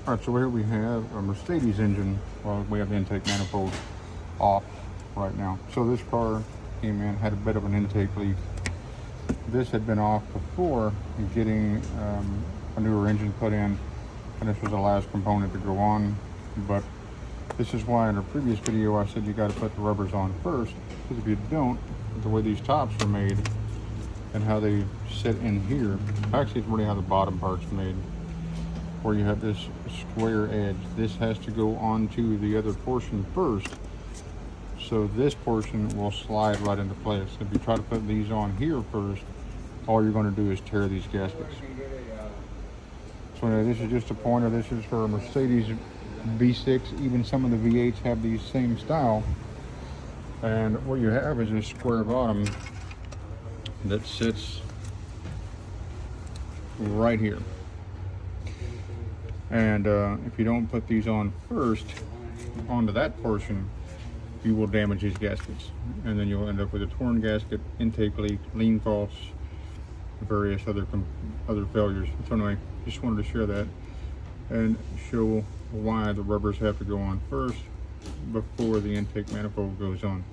All right, so here we have a Mercedes engine. Well, we have the intake manifold off right now. So this car came in, had a bit of an intake leak. This had been off before getting a newer engine put in, and this was the last component to go on. But this is why in a previous video I said you got to put the rubbers on first, because if you don't, the way these tops are made and how they sit in here, actually it's really how the bottom part's made, where you have this square edge. This has to go onto the other portion first, so this portion will slide right into place. If you try to put these on here first, all you're going to do is tear these gaskets. So anyway, this is just a pointer. This is for a Mercedes V6. Even some of the V8s have these same style. And what you have is a square bottom that sits right here. And if you don't put these on first onto that portion, you will damage these gaskets, and then you'll end up with a torn gasket, intake leak, lean faults, various other failures. So anyway, just wanted to share that and show why the rubbers have to go on first before the intake manifold goes on.